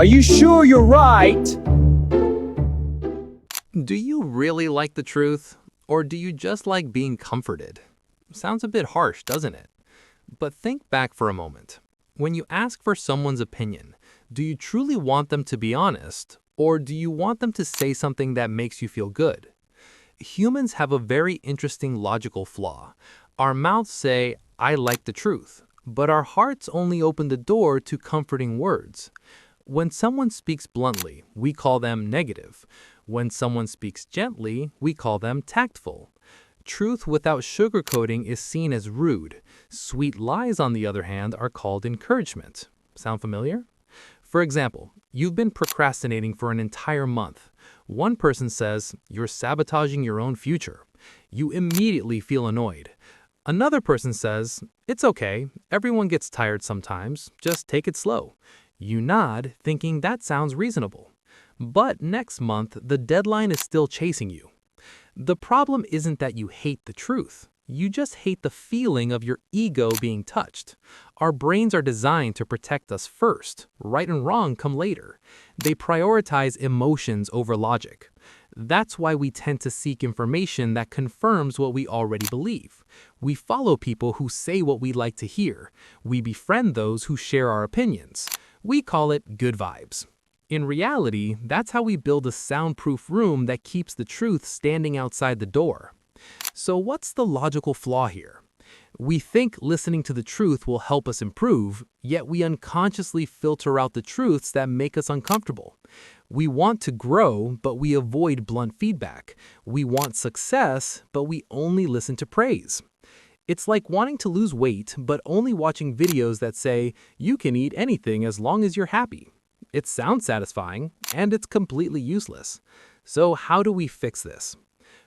Are you sure you're right? Do you really like the truth, or do you just like being comforted? Sounds a bit harsh, doesn't it? But think back for a moment. When you ask for someone's opinion, do you truly want them to be honest, or do you want them to say something that makes you feel good? Humans have a very interesting logical flaw. Our mouths say, I like the truth, but our hearts only open the door to comforting words. When someone speaks bluntly, we call them negative. When someone speaks gently, we call them tactful. Truth without sugarcoating is seen as rude. Sweet lies, on the other hand, are called encouragement. Sound familiar? For example, you've been procrastinating for an entire month. One person says, you're sabotaging your own future. You immediately feel annoyed. Another person says, it's okay, everyone gets tired sometimes, just take it slow. You nod, thinking that sounds reasonable. But next month, the deadline is still chasing you. The problem isn't that you hate the truth. You just hate the feeling of your ego being touched. Our brains are designed to protect us first. Right and wrong come later. They prioritize emotions over logic. That's why we tend to seek information that confirms what we already believe. We follow people who say what we like to hear. We befriend those who share our opinions. We call it good vibes. In reality, that's how we build a soundproof room that keeps the truth standing outside the door. So what's the logical flaw here? We think listening to the truth will help us improve, yet we unconsciously filter out the truths that make us uncomfortable. We want to grow, but we avoid blunt feedback. We want success, but we only listen to praise. It's like wanting to lose weight, but only watching videos that say, you can eat anything as long as you're happy. It sounds satisfying, and it's completely useless. So how do we fix this?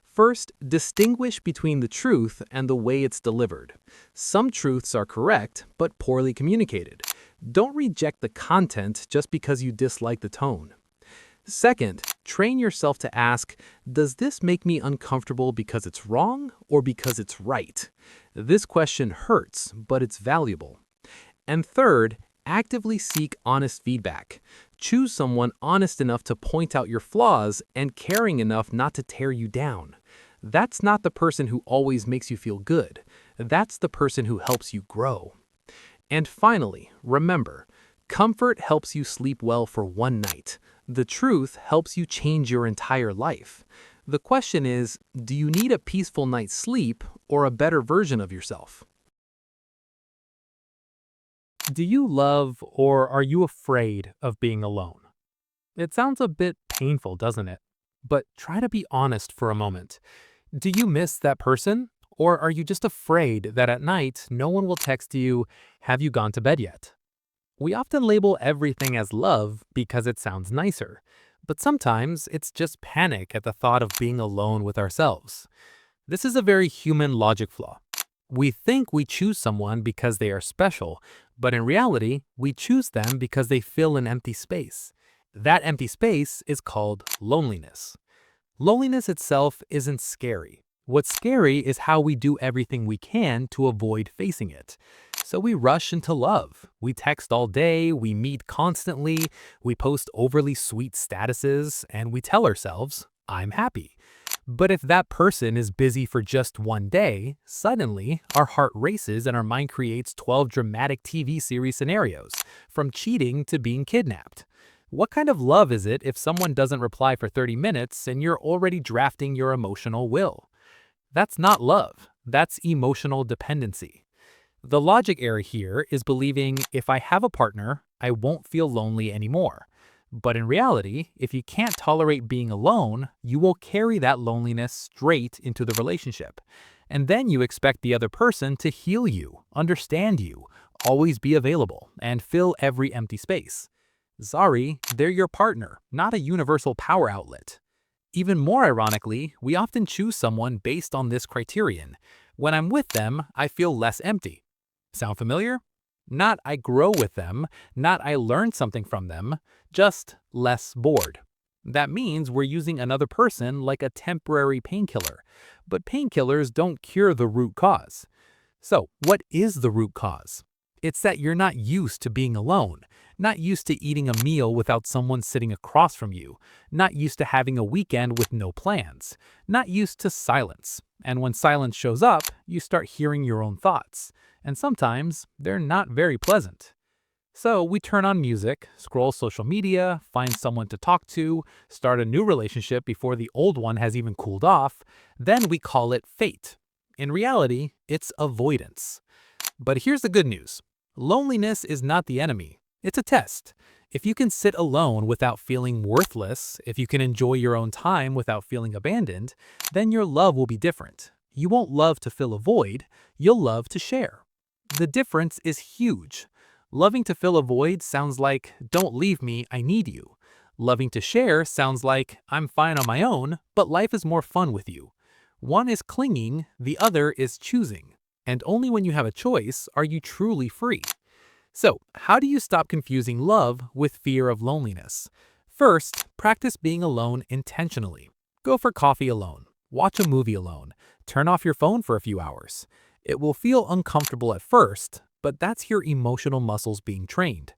First, distinguish between the truth and the way it's delivered. Some truths are correct, but poorly communicated. Don't reject the content just because you dislike the tone. Second, train yourself to ask, does this make me uncomfortable because it's wrong or because it's right? This question hurts, but it's valuable. And third, actively seek honest feedback. Choose someone honest enough to point out your flaws and caring enough not to tear you down. That's not the person who always makes you feel good. That's the person who helps you grow. And finally, remember, comfort helps you sleep well for one night. The truth helps you change your entire life. The question is, do you need a peaceful night's sleep or a better version of yourself? Do you love or are you afraid of being alone? It sounds a bit painful, doesn't it? But try to be honest for a moment. Do you miss that person? Or are you just afraid that at night no one will text you, have you gone to bed yet? We often label everything as love because it sounds nicer. But sometimes it's just panic at the thought of being alone with ourselves. This is a very human logic flaw. We think we choose someone because they are special, but in reality, we choose them because they fill an empty space. That empty space is called loneliness. Loneliness itself isn't scary. What's scary is how we do everything we can to avoid facing it. So we rush into love. We text all day, we meet constantly, we post overly sweet statuses, and we tell ourselves, I'm happy. But if that person is busy for just one day, suddenly our heart races and our mind creates 12 dramatic TV series scenarios, from cheating to being kidnapped. What kind of love is it if someone doesn't reply for 30 minutes and you're already drafting your emotional will? That's not love, that's emotional dependency. The logic error here is believing if I have a partner, I won't feel lonely anymore. But in reality, if you can't tolerate being alone, you will carry that loneliness straight into the relationship. And then you expect the other person to heal you, understand you, always be available, and fill every empty space. Sorry, they're your partner, not a universal power outlet. Even more ironically, we often choose someone based on this criterion. When I'm with them, I feel less empty. Sound familiar? Not I grow with them, not I learn something from them, just less bored. That means we're using another person like a temporary painkiller. But painkillers don't cure the root cause. So, what is the root cause? It's that you're not used to being alone. not used to eating a meal without someone sitting across from you, not used to having a weekend with no plans, not used to silence. And when silence shows up, you start hearing your own thoughts. And sometimes they're not very pleasant. So we turn on music, scroll social media, find someone to talk to, start a new relationship before the old one has even cooled off. Then we call it fate. In reality, it's avoidance. But here's the good news. Loneliness is not the enemy. It's a test. If you can sit alone without feeling worthless, if you can enjoy your own time without feeling abandoned, then your love will be different. You won't love to fill a void, you'll love to share. The difference is huge. Loving to fill a void sounds like, don't leave me, I need you. Loving to share sounds like, I'm fine on my own, but life is more fun with you. One is clinging, the other is choosing. And only when you have a choice are you truly free. So, how do you stop confusing love with fear of loneliness? First, practice being alone intentionally. Go for coffee alone. Watch a movie alone. Turn off your phone for a few hours. It will feel uncomfortable at first, but that's your emotional muscles being trained.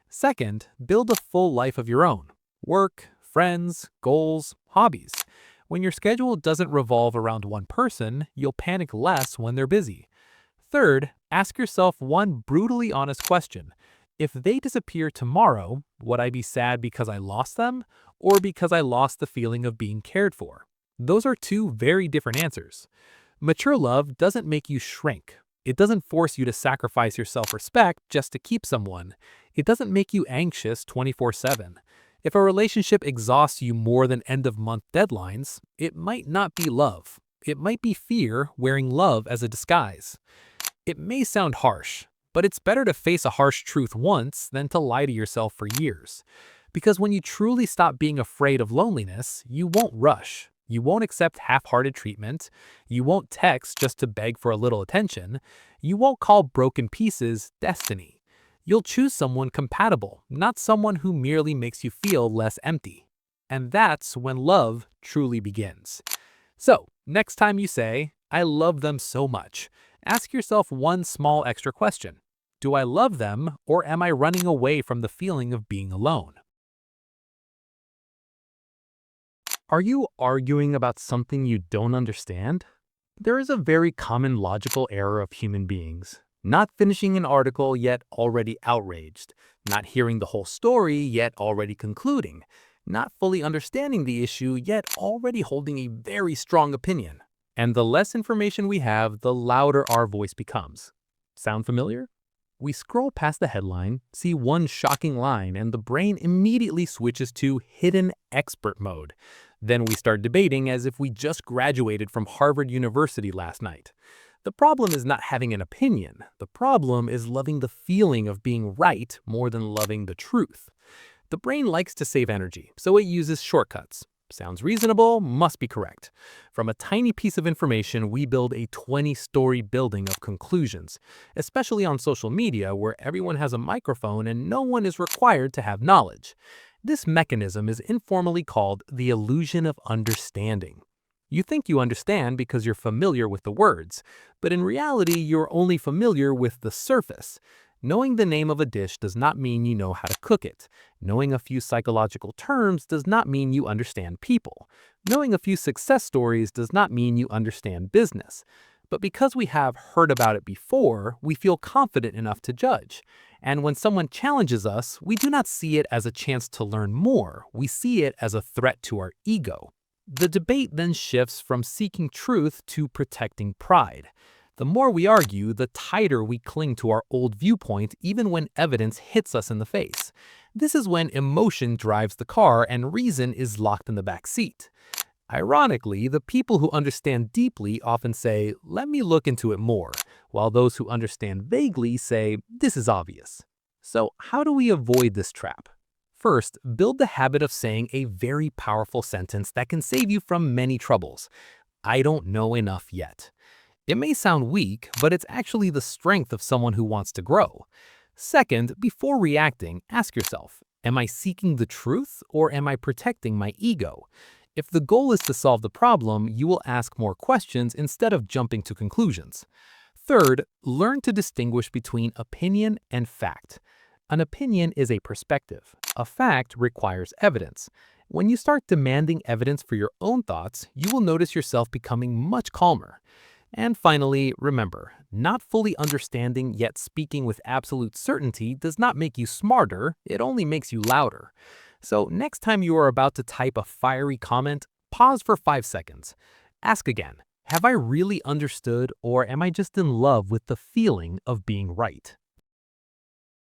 Second, build a full life of your own. Work, friends, goals, hobbies. When your schedule doesn't revolve around one person, you'll panic less when they're busy. Third, ask yourself one brutally honest question. If they disappear tomorrow, would I be sad because I lost them, or because I lost the feeling of being cared for? Those are two very different answers. Mature love doesn't make you shrink. It doesn't force you to sacrifice your self-respect just to keep someone. It doesn't make you anxious 24/7. If a relationship exhausts you more than end-of-month deadlines, it might not be love. It might be fear wearing love as a disguise. It may sound harsh, but it's better to face a harsh truth once than to lie to yourself for years. Because when you truly stop being afraid of loneliness, you won't rush. You won't accept half-hearted treatment. You won't text just to beg for a little attention. You won't call broken pieces destiny. You'll choose someone compatible, not someone who merely makes you feel less empty. And that's when love truly begins. So, next time you say, I love them so much, ask yourself one small extra question. Do I love them, or am I running away from the feeling of being alone? Are you arguing about something you don't understand? There is a very common logical error of human beings. Not finishing an article yet already outraged. Not hearing the whole story yet already concluding. Not fully understanding the issue yet already holding a very strong opinion. And the less information we have, the louder our voice becomes. Sound familiar? We scroll past the headline, see one shocking line, and the brain immediately switches to hidden expert mode. Then we start debating as if we just graduated from Harvard University last night. The problem is not having an opinion. The problem is loving the feeling of being right more than loving the truth. The brain likes to save energy, so it uses shortcuts. Sounds reasonable, must be correct. From a tiny piece of information, we build a 20-story building of conclusions, especially on social media where everyone has a microphone and no one is required to have knowledge. This mechanism is informally called the illusion of understanding. You think you understand because you're familiar with the words, but in reality, you're only familiar with the surface. Knowing the name of a dish does not mean you know how to cook it. Knowing a few psychological terms does not mean you understand people. Knowing a few success stories does not mean you understand business. But because we have heard about it before, we feel confident enough to judge. And when someone challenges us, we do not see it as a chance to learn more. We see it as a threat to our ego. The debate then shifts from seeking truth to protecting pride. The more we argue, the tighter we cling to our old viewpoint even when evidence hits us in the face. This is when emotion drives the car and reason is locked in the back seat. Ironically, the people who understand deeply often say, let me look into it more, while those who understand vaguely say, this is obvious. So how do we avoid this trap? First, build the habit of saying a very powerful sentence that can save you from many troubles. I don't know enough yet. It may sound weak, but it's actually the strength of someone who wants to grow. Second, before reacting, ask yourself, am I seeking the truth or am I protecting my ego? If the goal is to solve the problem, you will ask more questions instead of jumping to conclusions. Third, learn to distinguish between opinion and fact. An opinion is a perspective. A fact requires evidence. When you start demanding evidence for your own thoughts, you will notice yourself becoming much calmer. And finally, remember, not fully understanding yet speaking with absolute certainty does not make you smarter, it only makes you louder. So next time you are about to type a fiery comment, pause for 5 seconds. Ask again, have I really understood, or am I just in love with the feeling of being right?